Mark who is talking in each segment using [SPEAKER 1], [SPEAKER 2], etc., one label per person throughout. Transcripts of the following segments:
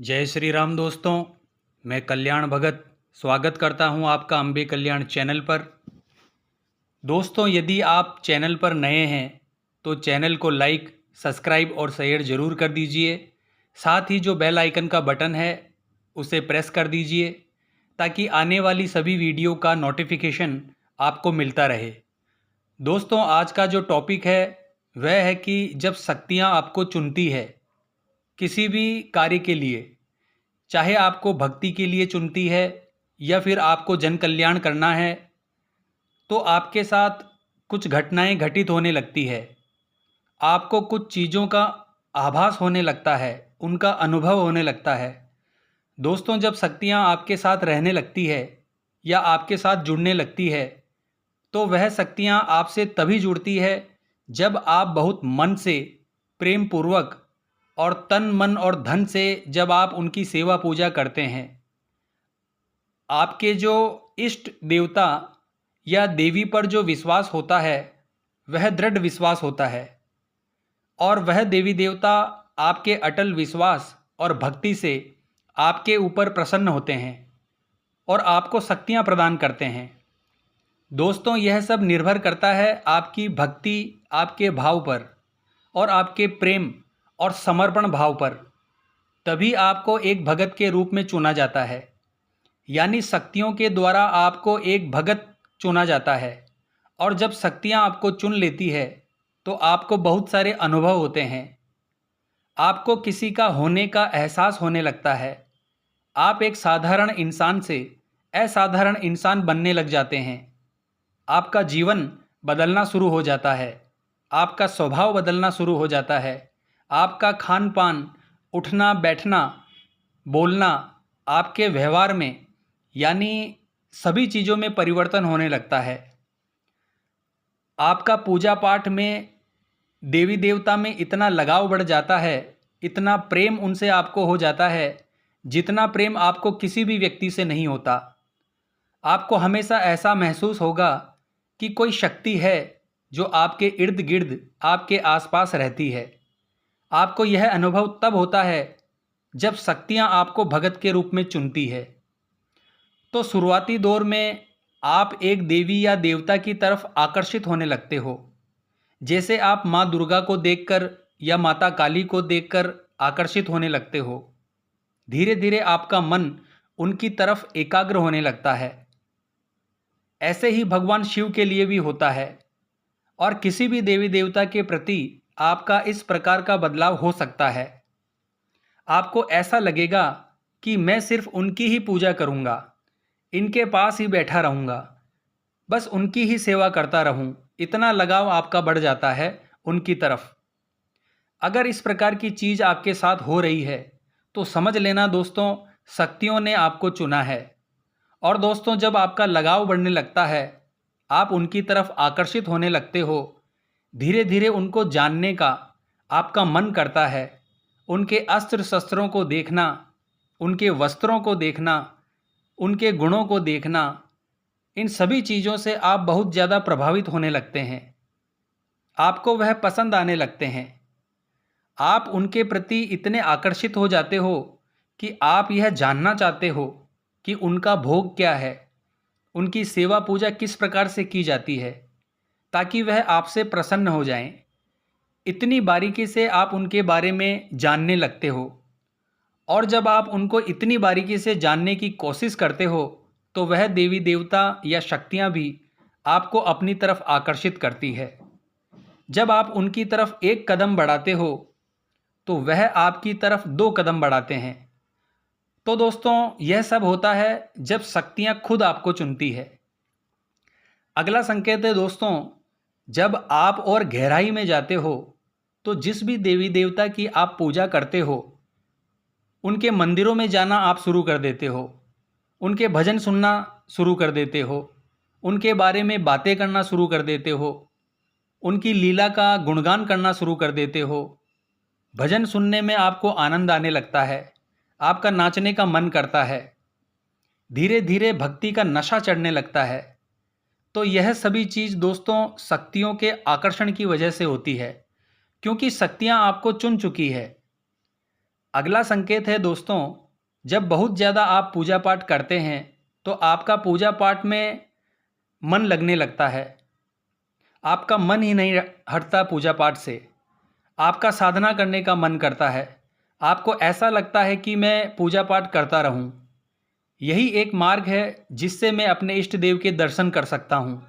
[SPEAKER 1] जय श्री राम दोस्तों। मैं कल्याण भगत स्वागत करता हूं आपका अम्बे कल्याण चैनल पर। दोस्तों, यदि आप चैनल पर नए हैं तो चैनल को लाइक, सब्सक्राइब और शेयर ज़रूर कर दीजिए। साथ ही जो बेल आइकन का बटन है उसे प्रेस कर दीजिए ताकि आने वाली सभी वीडियो का नोटिफिकेशन आपको मिलता रहे। दोस्तों, आज का जो टॉपिक है वह है कि जब शक्तियाँ आपको चुनती है किसी भी कार्य के लिए, चाहे आपको भक्ति के लिए चुनती है या फिर आपको जन कल्याण करना है, तो आपके साथ कुछ घटनाएं घटित होने लगती है। आपको कुछ चीज़ों का आभास होने लगता है, उनका अनुभव होने लगता है। दोस्तों, जब शक्तियाँ आपके साथ रहने लगती है या आपके साथ जुड़ने लगती है, तो वह शक्तियाँ आपसे तभी जुड़ती है जब आप बहुत मन से, प्रेम पूर्वक और तन मन और धन से जब आप उनकी सेवा पूजा करते हैं। आपके जो इष्ट देवता या देवी पर जो विश्वास होता है वह दृढ़ विश्वास होता है और वह देवी देवता आपके अटल विश्वास और भक्ति से आपके ऊपर प्रसन्न होते हैं और आपको शक्तियाँ प्रदान करते हैं। दोस्तों, यह सब निर्भर करता है आपकी भक्ति, आपके भाव पर और आपके प्रेम और समर्पण भाव पर। तभी आपको एक भगत के रूप में चुना जाता है, यानी शक्तियों के द्वारा आपको एक भगत चुना जाता है। और जब शक्तियाँ आपको चुन लेती है तो आपको बहुत सारे अनुभव होते हैं। आपको किसी का होने का एहसास होने लगता है। आप एक साधारण इंसान से असाधारण इंसान बनने लग जाते हैं। आपका जीवन बदलना शुरू हो जाता है। आपका स्वभाव बदलना शुरू हो जाता है। आपका खान पान, उठना बैठना, बोलना, आपके व्यवहार में, यानी सभी चीज़ों में परिवर्तन होने लगता है। आपका पूजा पाठ में देवी देवता में इतना लगाव बढ़ जाता है, इतना प्रेम उनसे आपको हो जाता है जितना प्रेम आपको किसी भी व्यक्ति से नहीं होता। आपको हमेशा ऐसा महसूस होगा कि कोई शक्ति है जो आपके इर्द गिर्द, आपके आसपास रहती है। आपको यह अनुभव तब होता है जब शक्तियाँ आपको भगत के रूप में चुनती है। तो शुरुआती दौर में आप एक देवी या देवता की तरफ आकर्षित होने लगते हो। जैसे आप माँ दुर्गा को देखकर या माता काली को देखकर आकर्षित होने लगते हो। धीरे धीरे आपका मन उनकी तरफ एकाग्र होने लगता है। ऐसे ही भगवान शिव के लिए भी होता है और किसी भी देवी देवता के प्रति आपका इस प्रकार का बदलाव हो सकता है। आपको ऐसा लगेगा कि मैं सिर्फ उनकी ही पूजा करूंगा, इनके पास ही बैठा रहूंगा, बस उनकी ही सेवा करता रहूं। इतना लगाव आपका बढ़ जाता है उनकी तरफ। अगर इस प्रकार की चीज़ आपके साथ हो रही है तो समझ लेना दोस्तों, शक्तियों ने आपको चुना है। और दोस्तों, जब आपका लगाव बढ़ने लगता है, आप उनकी तरफ आकर्षित होने लगते हो, धीरे धीरे उनको जानने का आपका मन करता है। उनके अस्त्र शस्त्रों को देखना, उनके वस्त्रों को देखना, उनके गुणों को देखना, इन सभी चीज़ों से आप बहुत ज़्यादा प्रभावित होने लगते हैं। आपको वह पसंद आने लगते हैं। आप उनके प्रति इतने आकर्षित हो जाते हो कि आप यह जानना चाहते हो कि उनका भोग क्या है, उनकी सेवा पूजा किस प्रकार से की जाती है, ताकि वह आपसे प्रसन्न हो जाएं। इतनी बारीकी से आप उनके बारे में जानने लगते हो। और जब आप उनको इतनी बारीकी से जानने की कोशिश करते हो तो वह देवी देवता या शक्तियाँ भी आपको अपनी तरफ आकर्षित करती है। जब आप उनकी तरफ एक कदम बढ़ाते हो तो वह आपकी तरफ दो कदम बढ़ाते हैं। तो दोस्तों, यह सब होता है जब शक्तियाँ खुद आपको चुनती है। अगला संकेत है दोस्तों, जब आप और गहराई में जाते हो तो जिस भी देवी देवता की आप पूजा करते हो, उनके मंदिरों में जाना आप शुरू कर देते हो, उनके भजन सुनना शुरू कर देते हो, उनके बारे में बातें करना शुरू कर देते हो, उनकी लीला का गुणगान करना शुरू कर देते हो। भजन सुनने में आपको आनंद आने लगता है, आपका नाचने का मन करता है, धीरे धीरे भक्ति का नशा चढ़ने लगता है। तो यह सभी चीज़ दोस्तों शक्तियों के आकर्षण की वजह से होती है, क्योंकि शक्तियाँ आपको चुन चुकी है। अगला संकेत है दोस्तों, जब बहुत ज़्यादा आप पूजा पाठ करते हैं तो आपका पूजा पाठ में मन लगने लगता है, आपका मन ही नहीं हटता पूजा पाठ से, आपका साधना करने का मन करता है, आपको ऐसा लगता है कि मैं पूजा पाठ करता रहूं। यही एक मार्ग है जिससे मैं अपने इष्ट देव के दर्शन कर सकता हूँ,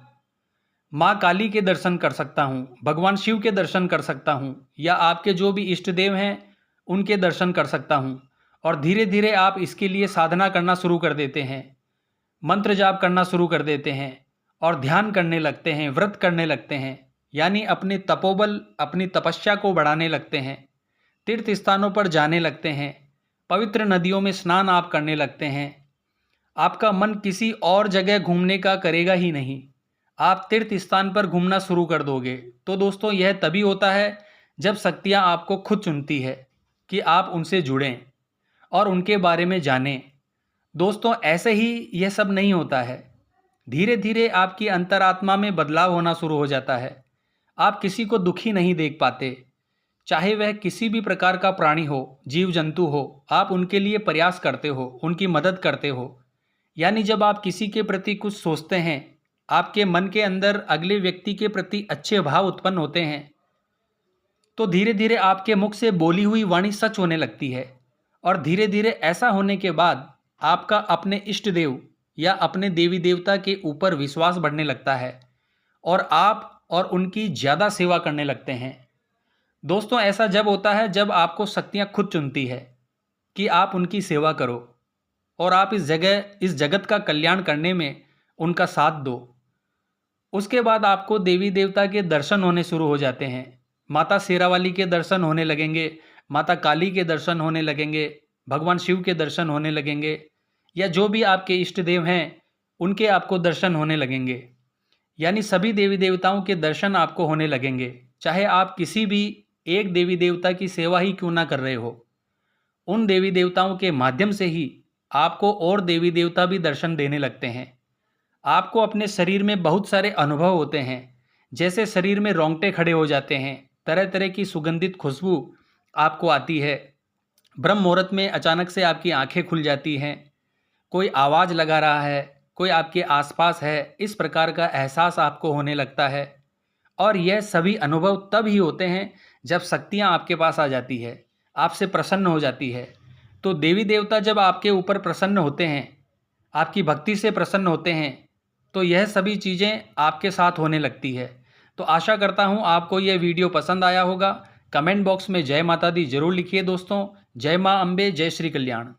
[SPEAKER 1] माँ काली के दर्शन कर सकता हूँ, भगवान शिव के दर्शन कर सकता हूँ, या आपके जो भी इष्ट देव हैं उनके दर्शन कर सकता हूँ। और धीरे धीरे आप इसके लिए साधना करना शुरू कर देते हैं, मंत्र जाप करना शुरू कर देते हैं और ध्यान करने लगते हैं, व्रत करने लगते हैं, यानी अपने तपोबल, अपनी तपस्या को बढ़ाने लगते हैं, तीर्थ स्थानों पर जाने लगते हैं, पवित्र नदियों में स्नान आप करने लगते हैं। आपका मन किसी और जगह घूमने का करेगा ही नहीं, आप तीर्थ स्थान पर घूमना शुरू कर दोगे। तो दोस्तों यह तभी होता है जब शक्तियाँ आपको खुद चुनती है कि आप उनसे जुड़ें और उनके बारे में जानें। दोस्तों ऐसे ही यह सब नहीं होता है, धीरे धीरे आपकी अंतरात्मा में बदलाव होना शुरू हो जाता है। आप किसी को दुखी नहीं देख पाते, चाहे वह किसी भी प्रकार का प्राणी हो, जीव जंतु हो, आप उनके लिए प्रयास करते हो, उनकी मदद करते हो। यानी जब आप किसी के प्रति कुछ सोचते हैं, आपके मन के अंदर अगले व्यक्ति के प्रति अच्छे भाव उत्पन्न होते हैं, तो धीरे धीरे आपके मुख से बोली हुई वाणी सच होने लगती है। और धीरे धीरे ऐसा होने के बाद आपका अपने इष्ट देव या अपने देवी देवता के ऊपर विश्वास बढ़ने लगता है और आप और उनकी ज़्यादा सेवा करने लगते हैं। दोस्तों ऐसा जब होता है जब आपको शक्तियाँ खुद चुनती है कि आप उनकी सेवा करो और आप इस जगत का कल्याण करने में उनका साथ दो। उसके बाद आपको देवी देवता के दर्शन होने शुरू हो जाते हैं, माता शेरावाली के दर्शन होने लगेंगे, माता काली के दर्शन होने लगेंगे, भगवान शिव के दर्शन होने लगेंगे, या जो भी आपके इष्ट देव हैं उनके आपको दर्शन होने लगेंगे। यानी सभी देवी देवताओं के दर्शन आपको होने लगेंगे, चाहे आप किसी भी एक देवी देवता की सेवा ही क्यों ना कर रहे हो। उन देवी देवताओं के माध्यम से ही आपको और देवी देवता भी दर्शन देने लगते हैं। आपको अपने शरीर में बहुत सारे अनुभव होते हैं, जैसे शरीर में रोंगटे खड़े हो जाते हैं, तरह तरह की सुगंधित खुशबू आपको आती है, ब्रह्म मुहूर्त में अचानक से आपकी आंखें खुल जाती हैं, कोई आवाज़ लगा रहा है, कोई आपके आसपास है, इस प्रकार का एहसास आपको होने लगता है। और यह सभी अनुभव तब ही होते हैं जब शक्तियाँ आपके पास आ जाती है, आपसे प्रसन्न हो जाती है। तो देवी देवता जब आपके ऊपर प्रसन्न होते हैं, आपकी भक्ति से प्रसन्न होते हैं, तो यह सभी चीज़ें आपके साथ होने लगती है। तो आशा करता हूँ आपको यह वीडियो पसंद आया होगा। कमेंट बॉक्स में जय माता दी जरूर लिखिए दोस्तों। जय माँ अम्बे, जय श्री कल्याण।